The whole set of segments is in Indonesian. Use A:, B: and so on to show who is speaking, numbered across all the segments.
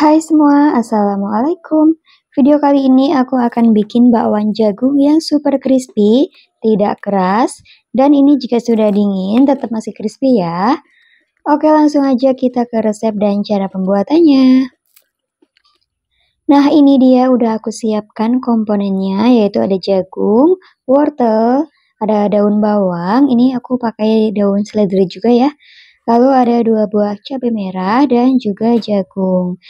A: Hai semua, Assalamualaikum. Video kali ini aku akan bikin bakwan jagung yang super crispy, tidak keras, dan ini jika sudah dingin tetap masih crispy ya. Oke, langsung aja kita ke resep dan cara pembuatannya. Nah, ini dia udah aku siapkan komponennya, yaitu ada jagung, wortel, ada daun bawang, ini aku pakai daun seledri juga ya. Lalu ada 2 buah cabai merah dan juga jagung.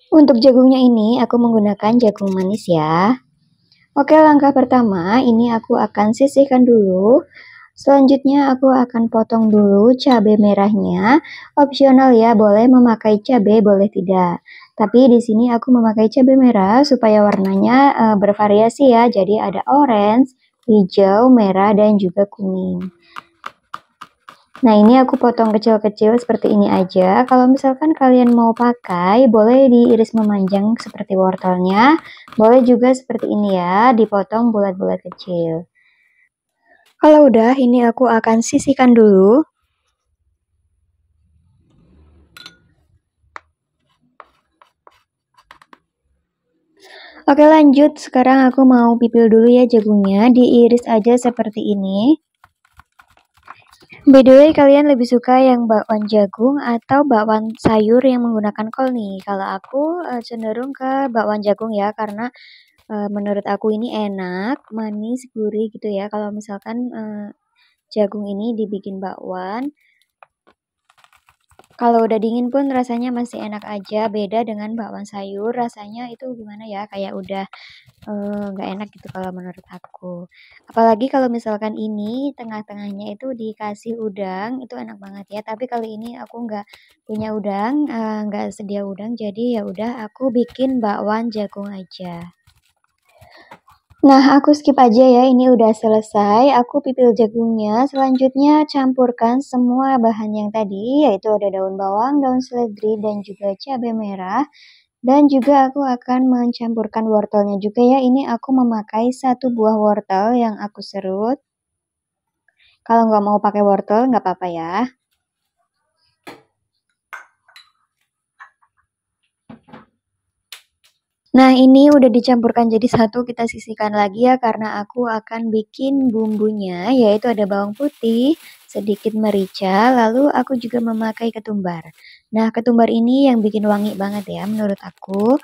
A: Untuk jagungnya ini aku menggunakan jagung manis ya. Oke, langkah pertama ini aku akan sisihkan dulu. Selanjutnya aku akan potong dulu cabai merahnya. Opsional ya, boleh memakai cabai, boleh tidak. Tapi di sini aku memakai cabai merah supaya warnanya bervariasi ya. Jadi ada orange, hijau, merah, dan juga kuning. Nah, ini aku potong kecil-kecil seperti ini aja. Kalau misalkan kalian mau pakai, boleh diiris memanjang seperti wortelnya. Boleh juga seperti ini ya, dipotong bulat-bulat kecil. Kalau udah, ini aku akan sisihkan dulu. Oke, lanjut. Sekarang aku mau pipil dulu ya jagungnya. Diiris aja seperti ini. By the way, kalian lebih suka yang bakwan jagung atau bakwan sayur yang menggunakan kol nih? Kalau aku cenderung ke bakwan jagung ya, karena menurut aku ini enak, manis, gurih gitu ya. Kalau misalkan jagung ini dibikin bakwan, kalau udah dingin pun rasanya masih enak aja. Beda dengan bakwan sayur, rasanya itu gimana ya? Kayak udah nggak enak gitu kalau menurut aku. Apalagi kalau misalkan ini tengah-tengahnya itu dikasih udang, itu enak banget ya. Tapi kali ini aku nggak punya udang, nggak sedia udang, jadi ya udah aku bikin bakwan jagung aja. Nah, aku skip aja ya, ini udah selesai. Aku pipil jagungnya, selanjutnya campurkan semua bahan yang tadi, yaitu ada daun bawang, daun seledri, dan juga cabai merah. Dan juga aku akan mencampurkan wortelnya juga ya. Ini aku memakai 1 buah wortel yang aku serut. Kalau nggak mau pakai wortel, nggak apa-apa ya. Nah, ini udah dicampurkan jadi satu, kita sisihkan lagi ya karena aku akan bikin bumbunya, yaitu ada bawang putih, sedikit merica, lalu aku juga memakai ketumbar. Nah, ketumbar ini yang bikin wangi banget ya menurut aku.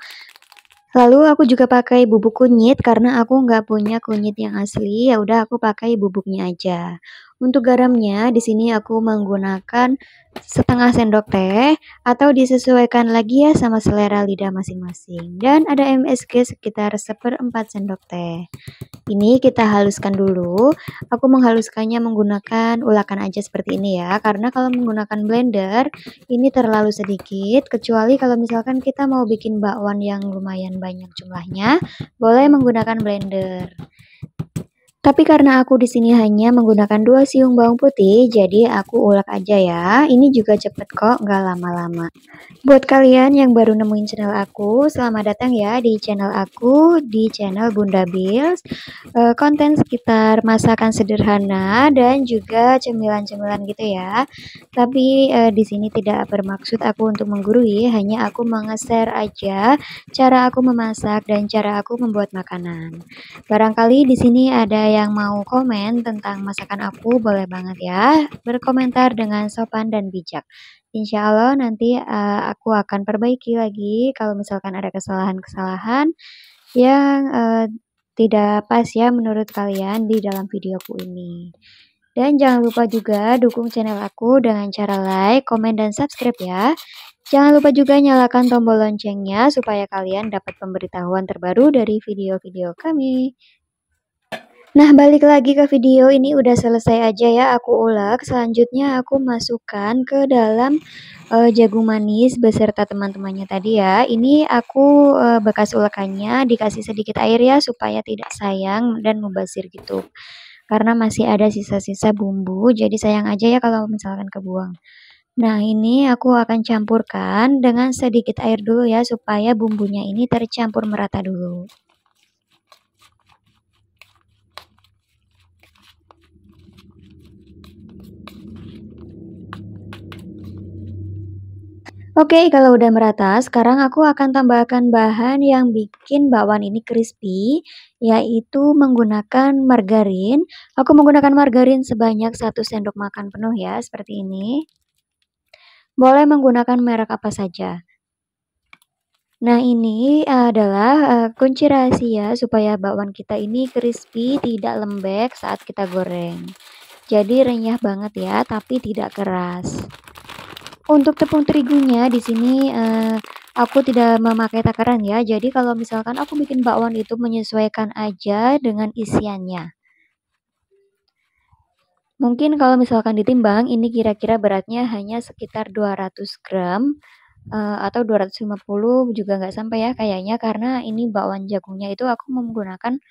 A: Lalu aku juga pakai bubuk kunyit karena aku nggak punya kunyit yang asli, ya udah aku pakai bubuknya aja. Untuk garamnya di sini aku menggunakan setengah sendok teh atau disesuaikan lagi ya sama selera lidah masing-masing. Dan ada MSG sekitar 1/4 sendok teh. Ini kita haluskan dulu. Aku menghaluskannya menggunakan ulakan aja seperti ini ya, karena kalau menggunakan blender ini terlalu sedikit, kecuali kalau misalkan kita mau bikin bakwan yang lumayan banyak jumlahnya, boleh menggunakan blender. Tapi karena aku di sini hanya menggunakan 2 siung bawang putih, jadi aku ulek aja ya. Ini juga cepet kok, nggak lama-lama. Buat kalian yang baru nemuin channel aku, selamat datang ya di channel aku, di channel Bunda Bills. Konten sekitar masakan sederhana dan juga cemilan-cemilan gitu ya. Tapi di sini tidak bermaksud aku untuk menggurui, hanya aku menge-share aja cara aku memasak dan cara aku membuat makanan. Barangkali di sini ada yang mau komen tentang masakan aku, boleh banget ya berkomentar dengan sopan dan bijak. Insya Allah nanti aku akan perbaiki lagi kalau misalkan ada kesalahan-kesalahan yang tidak pas ya menurut kalian di dalam videoku ini. Dan jangan lupa juga dukung channel aku dengan cara like, komen, dan subscribe ya. Jangan lupa juga nyalakan tombol loncengnya supaya kalian dapat pemberitahuan terbaru dari video-video kami. Nah, balik lagi ke video ini udah selesai aja ya aku ulek. Selanjutnya aku masukkan ke dalam jagung manis beserta teman-temannya tadi ya. Ini aku bekas ulekannya dikasih sedikit air ya supaya tidak sayang dan mubazir gitu. Karena masih ada sisa-sisa bumbu, jadi sayang aja ya kalau misalkan kebuang. Nah, ini aku akan campurkan dengan sedikit air dulu ya supaya bumbunya ini tercampur merata dulu. Oke, kalau udah merata, sekarang aku akan tambahkan bahan yang bikin bakwan ini crispy, yaitu menggunakan margarin. Aku menggunakan margarin sebanyak 1 sendok makan penuh ya, seperti ini. Boleh menggunakan merek apa saja. Nah, ini adalah kunci rahasia supaya bakwan kita ini crispy, tidak lembek saat kita goreng. Jadi renyah banget ya, tapi tidak keras. Untuk tepung terigunya di sini aku tidak memakai takaran ya. Jadi kalau misalkan aku bikin bakwan itu menyesuaikan aja dengan isiannya. Mungkin kalau misalkan ditimbang ini kira-kira beratnya hanya sekitar 200 gram. Atau 250 juga nggak sampai ya kayaknya karena ini bakwan jagungnya itu aku menggunakan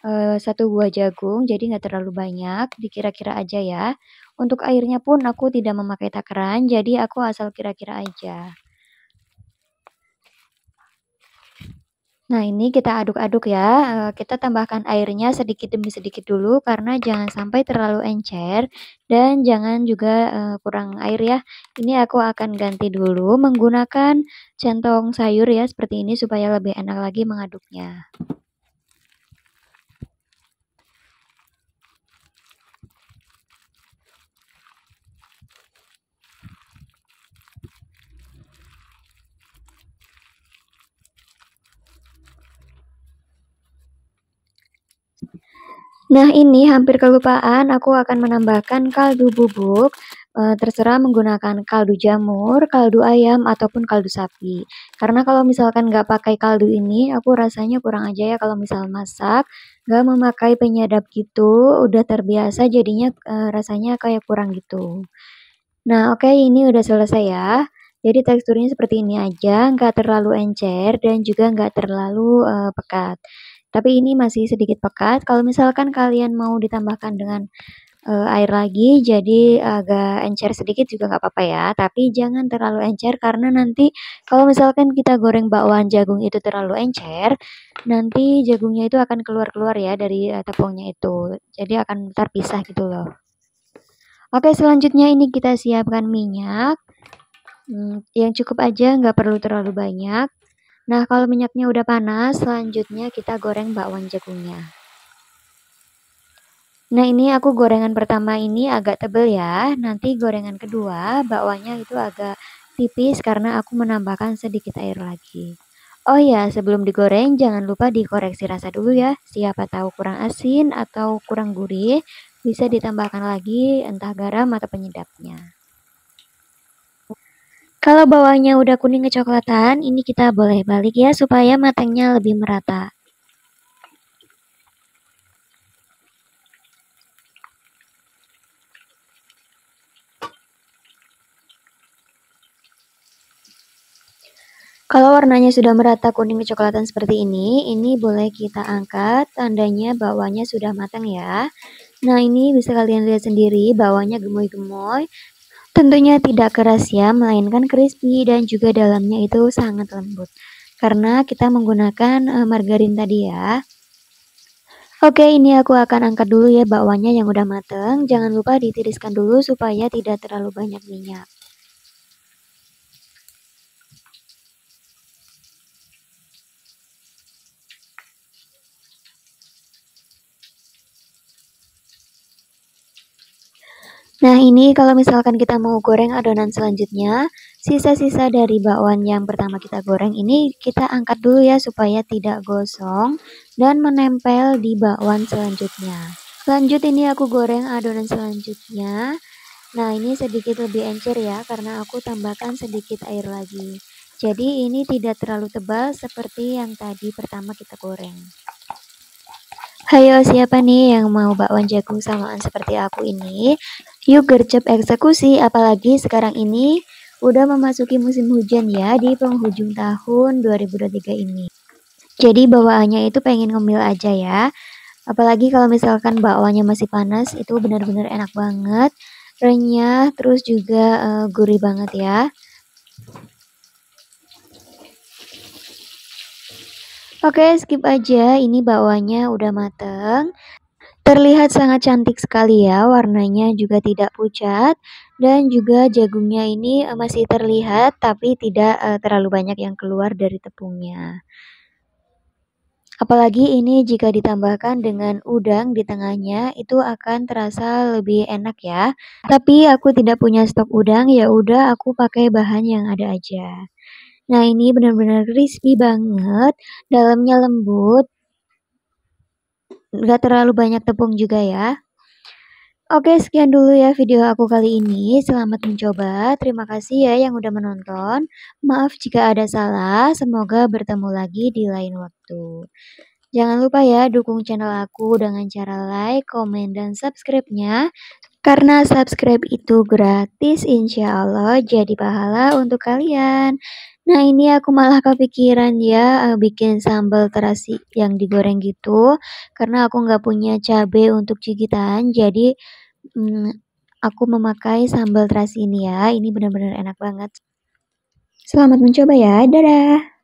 A: 1 buah jagung jadi nggak terlalu banyak, dikira-kira aja ya. Untuk airnya pun aku tidak memakai takaran jadi aku asal kira-kira aja. Nah, ini kita aduk-aduk ya, kita tambahkan airnya sedikit demi sedikit dulu karena jangan sampai terlalu encer dan jangan juga, kurang air ya. Ini aku akan ganti dulu menggunakan centong sayur ya seperti ini supaya lebih enak lagi mengaduknya. Nah, ini hampir kelupaan, aku akan menambahkan kaldu bubuk, terserah menggunakan kaldu jamur, kaldu ayam, ataupun kaldu sapi. Karena kalau misalkan nggak pakai kaldu ini, aku rasanya kurang aja ya kalau misal masak, nggak memakai penyedap gitu, udah terbiasa jadinya, rasanya kayak kurang gitu. Nah, oke ini udah selesai ya. Jadi teksturnya seperti ini aja, nggak terlalu encer dan juga nggak terlalu, pekat. Tapi ini masih sedikit pekat, kalau misalkan kalian mau ditambahkan dengan, air lagi jadi agak encer sedikit juga nggak apa-apa ya, tapi jangan terlalu encer karena nanti kalau misalkan kita goreng bakwan jagung itu terlalu encer, nanti jagungnya itu akan keluar-keluar ya dari, tepungnya itu, jadi akan terpisah gitu loh. Oke, selanjutnya ini kita siapkan minyak, yang cukup aja, nggak perlu terlalu banyak. Nah, kalau minyaknya udah panas, selanjutnya kita goreng bakwan jagungnya. Nah, ini aku gorengan pertama ini agak tebel ya. Nanti gorengan kedua, bakwannya itu agak tipis karena aku menambahkan sedikit air lagi. Oh ya, sebelum digoreng jangan lupa dikoreksi rasa dulu ya. Siapa tahu kurang asin atau kurang gurih, bisa ditambahkan lagi entah garam atau penyedapnya. Kalau bawahnya udah kuning kecoklatan, ini kita boleh balik ya supaya matangnya lebih merata. Kalau warnanya sudah merata kuning kecoklatan seperti ini boleh kita angkat, tandanya bawahnya sudah matang ya. Nah, ini bisa kalian lihat sendiri bawahnya gemoy-gemoy. Tentunya tidak keras ya, melainkan crispy dan juga dalamnya itu sangat lembut. Karena kita menggunakan margarin tadi ya. Oke, ini aku akan angkat dulu ya bakwannya yang udah mateng. Jangan lupa ditiriskan dulu supaya tidak terlalu banyak minyak. Nah, ini kalau misalkan kita mau goreng adonan selanjutnya, sisa-sisa dari bakwan yang pertama kita goreng ini kita angkat dulu ya supaya tidak gosong dan menempel di bakwan selanjutnya. Lanjut ini aku goreng adonan selanjutnya. Nah, ini sedikit lebih encer ya karena aku tambahkan sedikit air lagi. Jadi ini tidak terlalu tebal seperti yang tadi pertama kita goreng. Hayo, siapa nih yang mau bakwan jagung samaan seperti aku ini? Yuk gercep eksekusi, apalagi sekarang ini udah memasuki musim hujan ya di penghujung tahun 2023 ini. Jadi bawaannya itu pengen ngemil aja ya. Apalagi kalau misalkan bakwannya masih panas itu benar-benar enak banget, renyah, terus juga gurih banget ya. Oke, skip aja, ini bakwannya udah mateng. Terlihat sangat cantik sekali ya, warnanya juga tidak pucat dan juga jagungnya ini, masih terlihat tapi tidak, terlalu banyak yang keluar dari tepungnya. Apalagi ini jika ditambahkan dengan udang di tengahnya, itu akan terasa lebih enak ya. Tapi aku tidak punya stok udang, ya udah aku pakai bahan yang ada aja. Nah, ini benar-benar crispy banget, dalamnya lembut, nggak terlalu banyak tepung juga ya. Oke, sekian dulu ya video aku kali ini. Selamat mencoba. Terima kasih ya yang udah menonton. Maaf jika ada salah. Semoga bertemu lagi di lain waktu. Jangan lupa ya dukung channel aku dengan cara like, komen, dan subscribe-nya. Karena subscribe itu gratis, insya Allah jadi pahala untuk kalian. Nah, ini aku malah kepikiran ya bikin sambal terasi yang digoreng gitu. Karena aku nggak punya cabai untuk cikitan, jadi aku memakai sambal terasi ini ya. Ini benar-benar enak banget. Selamat mencoba ya, dadah!